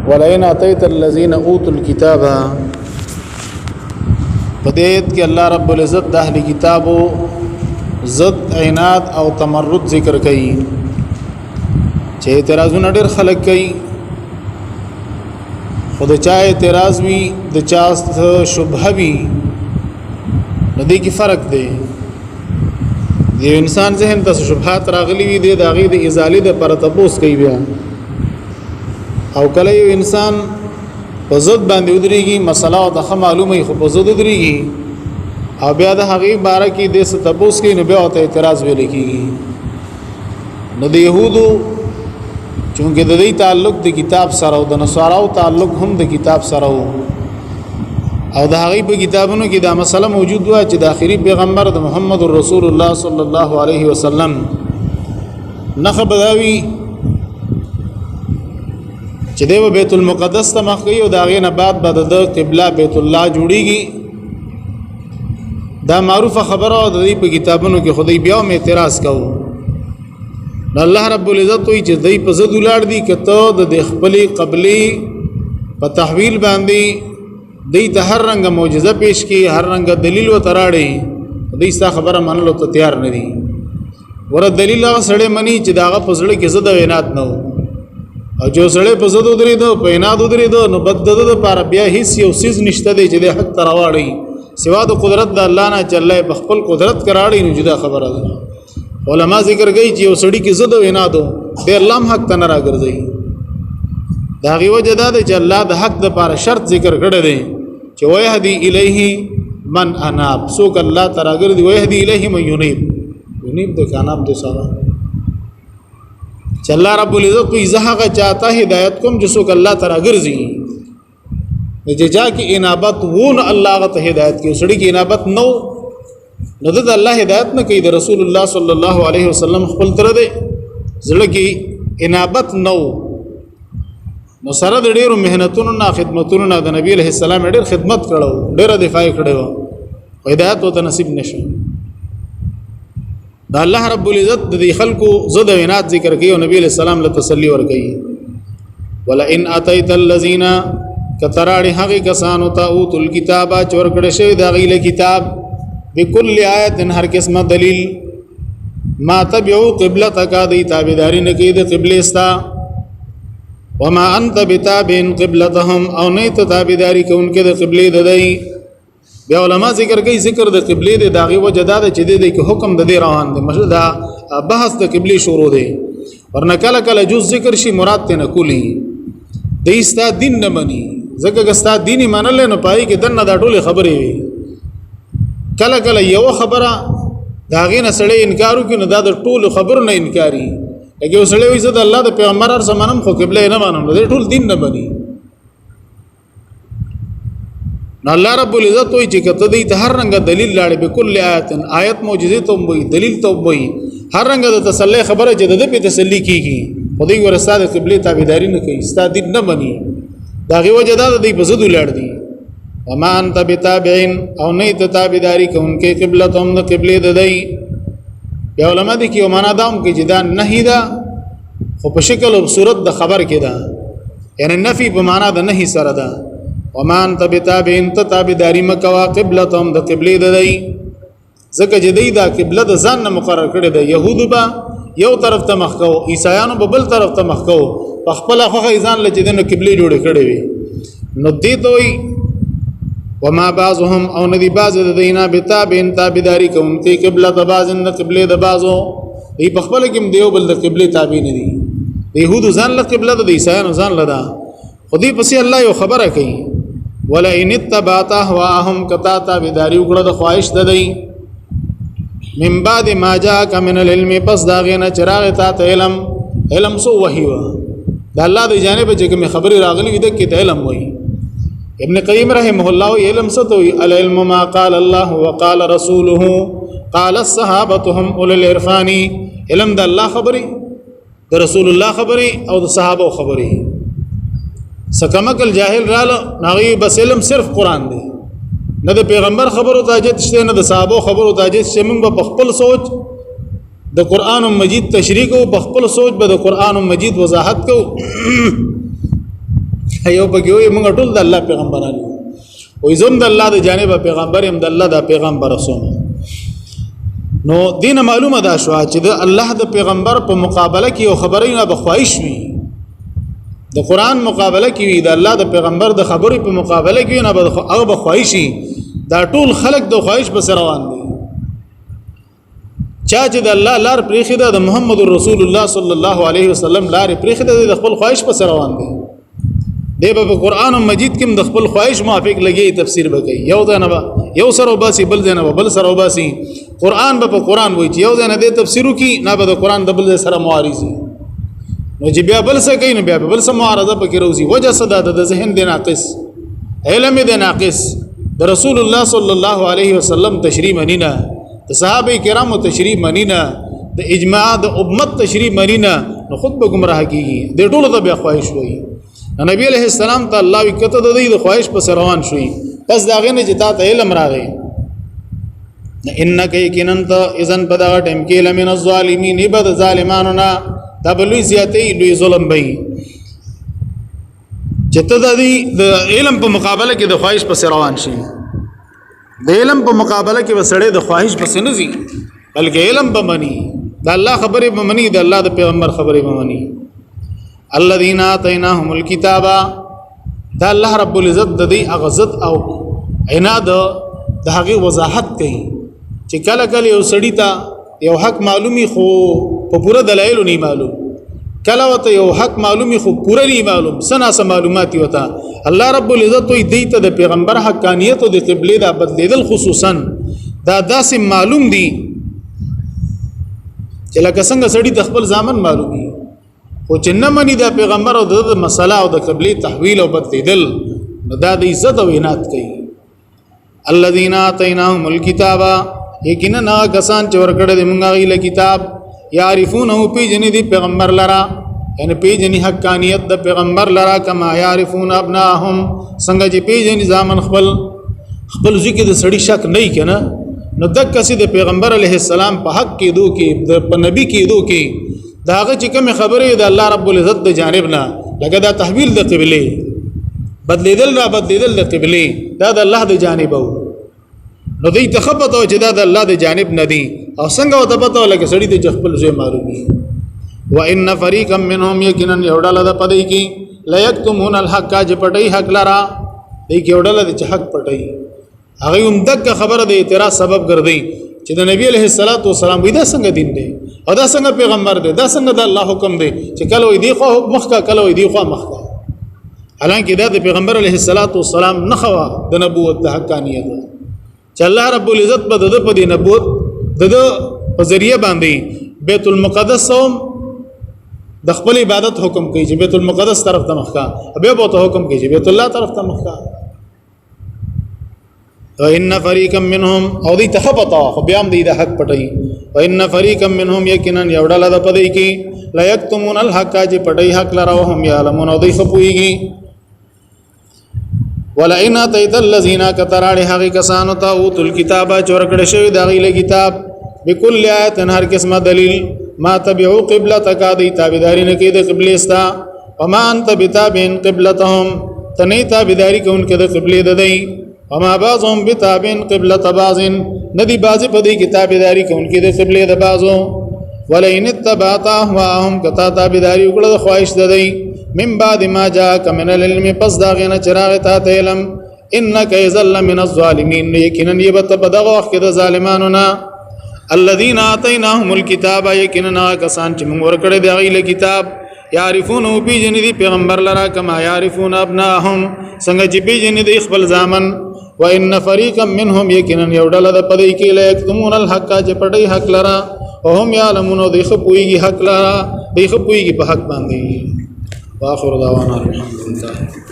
ولئن اتيت الذين اوتوا الكتاب پدیت کې الله رب العزت د اهل کتابو ضد عناد او تمرد ذکر کوي چې اعتراضونه ډېر خلک کوي خود چا اعتراض وی د چا شبهه وی ندی کی فرق دی یو انسان ذهن ته شبهات راغلی وي د هغه د ازالې د پر تپوس کوي بیا او کله یو انسان په ضد باندې ودرېږي مسله او د معلومه خو په ضد ودرېږي او بیا د هغه باره کې د څه تپوس کوي نو بیا ته اعتراض ویل کېږي نو د يهودو چونکه د دې تعلق د کتاب سره او د نصاراو تعلق هم د کتاب سره او د هغه په کتابونو کې دا مسله موجود و چې د آخري پیغمبر د محمد رسول الله صلی الله علیه وسلم نخ بداوی چې د بیت المقدس ته مخ کوي او دا غي نه بعد د قبله بیت الله جوړیږي دا معروفه خبره او د دې په کتابونو کې خدای بیا هم اعتراض کوي الله رب العزت وی چې دای په زد ولار دي کته د خپل قبلي په تحویل باندې دای ته هر رنګ معجزه پیش کی هر رنګ دلیل و تراړي دای ستا خبره منلو ته تیار نه دي ور دلیل هغه سړی مني چې داغه پزړه کې زده وینات نه او جو سړی په زده درې دو په یناد درې دو نو بدده د پر بیا هیڅ یو سیز نشته دی چې د حق ترواړي سوا د قدرت د الله نه چله په خپل قدرت کراړي نو جدا خبره ده علما ذکر کوي چې یو سړی کې زده وینادو به الله حق ته نه راګرځي دا غي وجه ده چې الله د حق د پر شرط ذکر کړی دی چې ويهدي الیه من اناب سوک الله تعالی ګرځي ويهدي الیه من ينيب د کاناب د سره چې الله رب العزت په ځهغه چاته هدایت کوم چې سوک الله تعالی ګرځي چې جا کې انابت وون الله غته هدایت کې سړي کې انابت نو نو د الله هدایت نه کوي د رسول الله صلی الله علیه وسلم خپل تر دې زړه کې انابت نو سره د ډیرو مهنتونو نه خدمتونو نه د نبی علیہ السلام ډیر خدمت کړو ډیر دفاع کړو هدایت او نصیب نشو دا الله رب العزت د خلکو زد وینات ذکر کوي او نبی علیہ السلام له تسلی ور کوي ولئن اتیت الذین کتراړي هغه کسانو ته اوتل کتابه چور کړه شوی دا غیله کتاب بكل آیت هر قسمه دلیل ما تبعوا قبلتک دی تابعداري نه کوي د قبله استا وما انت بتابع قبلتهم او نه تابعداري کوونکې د قبله د دی بیا علما ذکر کوي ذکر د قبله د داغي وجداد چې د حکم د دی روان دي مشدا بحث د قبله شروع دی ورنه کله کله جز ذکر شي مراد ته نه کولی د استا دین نه مني ځکه ګستا دیني منل نه پای کې دنه دا ټوله خبرې وي کله کله یو خبره داغې نه سړی انکارو کې نه دا د ټولو خبرو نه انکاري لکه وسړی وي زه د الله د پیغمبر هر زمانم خو قبله نه مانم د ټول دین نه بني نو الله رب العزت وي چې کته دې هر رنګ دلیل لاړې به کل آیت معجزه ته وي دلیل ته وي هر رنګ د تسلی خبره چې د په تسلی کیږي خدای ورساده قبله تابعداري نه کوي ستاسو دین نه بني داغه وجه دا دې په زدو لاړ دي وما انت بتابعين او نه تابعداري کوونکې قبلتهم د قبله د دی یا علماء دي کې معنا دام کې جدا نه دا خو په شکل او صورت د خبر کې دا یعنی نفي په معنا د نه سره دا وما انت بتابعين تابعداري مکوا قبلتهم د قبله د دی ځکه چې دی دا قبله د ځان نه مقرر کړی دی يهود با یو طرف ته مخ کو عیسایانو په بل طرف ته مخ کو په خپل خو ځان لچې د قبله جوړ کړی وي نو دې دوی وما بعضهم او ندی بعض د دینا بتابین تابعداري کوونکې قبله د بعض نه قبله د بعضو دی په خپل کې دیو بل د قبله تابع نه دي يهود ځان له قبله د عیسایانو ځان لدا خدای پسې الله یو خبره کوي ولا ان تبعت اهواهم کتا تابعداري وکړه د خواهش د دی من بعد ما جاءك من العلم پس داغه نه چراغ ته علم سو وحی و د الله د جانب چې کوم خبره راغلی وي د کې علم وایي ابن قیم رحمه الله علم ستوي العلم ما قال الله وقال رسوله قال الصحابه هم اولو العرفان علم د الله خبري د رسول الله خبري او د صحابه خبري سکمکل جاهل رااله نغي بس علم صرف قران دی نه د پیغمبر خبرو تاجت شته نه د صحابه خبرو تاجت شته موږ په خپل سوچ د قران مجید تشریح او په خپل سوچ به د قران مجید وضاحت کو یو پکې وي موږ ټول د الله پیغمبران یو وې زم د الله د جانب پیغمبر يم د الله د پیغمبر رسول نو دین معلومه ده شو چې د الله د پیغمبر په مقابله کې یو خبرې نه بخوایش وي د قران مقابله کې وي د الله د پیغمبر د خبرې په مقابله کې نه هغه بخوایشي دا ټول خلق د خواهش په سر روان دي چا چې د الله لار پریخده د محمد رسول الله صلی الله علیه وسلم لار پریخده د خپل خواهش په سر روان دي دی په قران مجید کې د خپل خواهش موافق لګي تفسیر وکي یو ځنه یو سره وباسي بل ځنه بل سره وباسي قران په قران وایي چې یو ځنه د تفسیر وکي نه به د قران د بل سره معارضي نو چې بیا بل څه کوي نو بیا بل څه معارضه پکې روزي وجه صدا د ذهن دی ناقص علم دی ناقص د رسول الله صلی الله علیه وسلم تشریح منینا د صحابه کرامو تشریح منینا د اجماع د امت تشریح منینا نو خود به گمراه کیږي د ټولو ته بیا خواهش وایي نبی علیہ السلام ته الله وکته د دې خواهش په روان شوی پس دا غنه چې تا ته علم راغی انک یقیننت اذن په دا ټیم کې لمن الظالمین بد ظالمانو نه دا بلوی زیاتې لوی ظلم وي چې ته د علم په مقابله کې د خواهش په روان شي د علم په مقابله کې وسړې د خواهش په نه زی بلکې علم به مني د الله خبرې به مني د الله د پیغمبر خبرې به مني الذين آتيناهم الكتاب دا الله رب العزت د دې اغزت او عناد د هغه وضاحت کوي چې کله کله یو سړی ته یو حق معلومي خو په پوره دلایل نه معلوم کله وته یو حق معلومي خو پوره نه معلوم سنا سم معلومات وتا الله رب العزت دوی ته د پیغمبر حقانیت او د قبله د بدلیدل خصوصا دا داسې معلوم دي چې لکه څنګه سړی د خپل ځامن معلومي او چې نه مني د پیغمبر او د مسله او د قبله تحویل او بدلیدل دا د عزت او عنایت کوي الذين آتيناهم الكتاب یقینا کسان چې ورکړه د مونږه غیله کتاب یعرفونه پی جنې دی پیغمبر لرا یعنی پی جنې حقانیت د پیغمبر لرا کما یعرفون ابناهم څنګه چې پی جنې ځامن خپل ذکر د سړی شک نه کنه نو دک کسي د پیغمبر علیه السلام په حق کې دو کې په نبی کې دو کې داغه چې کوم خبره د الله رب العزت د جانب نه لکه دا تحویل د قبله بدلیدل د قبله دا د الله د جانب وو نو دوی تخبط او چې دا د الله د جانب نه دي او څنګه وته پته لکه سړی د خپل ځای معلومي وان فريقا منهم يقينا يودل د پدې کې لا يكتمون الحق چې پټي حق لرا دې کې يودل د حق پټي هغه هم دغه خبره د اعتراض سبب ګرځي چې د نبی عليه الصلاه والسلام وې دا څنګه دین دی او دا څنګه پیغمبر دی دا څنګه د الله حکم دی چې کله وې دی خو مخکا کله وې دی خو مخکا حالانکه دا د پیغمبر علیه الصلاه والسلام نه خوا د نبوت د حقانیت چې الله رب العزت په د په نبوت د په ذریعہ باندې بیت المقدس د خپل عبادت حکم کوي چې بیت المقدس طرف ته مخکا به به حکم کوي چې بیت الله طرف ته مخکا وان فريقا منهم او دې تخبطوا خو بیا هم دې د حق پټي وان فريقا منهم يقينا يودل د پدې کې لا يكتمون الحق چې پټي حق لره هم يعلمون او دې خپويږي ولئن اتيت الذين كتروا هغه کسانو ته اوتل کتابه چورکړه شوی دا غیله کتاب بكل آیت هر قسمه دلیل ما تبعوا قبلتك دې تابعداري نه کې د قبله استا وما انت بتابعين قبلتهم تني تابعداري کوونکې د قبله ددی وما بعضهم بتابعين قبلة بعض ندی بعض په دې کتابداري کوونکې د قبله د بعضو ولئن اتبعت اهواهم کتا تابعداري وکړه د خواهش ددی من بعد ما جاءك من العلم پس دا غنه چراغ ته علم انك يذل من الظالمين یقینا یبت بدغه وخت د ظالمانو نه الذين اتيناهم الكتاب یقینا کسان چې موږ ورکړه د غیله کتاب یعرفونه پی جن دی پیغمبر لرا کما یعرفون ابناهم څنګه چې پی جن دی خپل ځامن وان فريقا منهم يقينا يودل د پدې کې لا يكتمون الحق چې پټي حق لرا او هم يعلمون دی خپويږي حق لرا دی خپويږي په حق باندې واخر دعوانا الحمدلله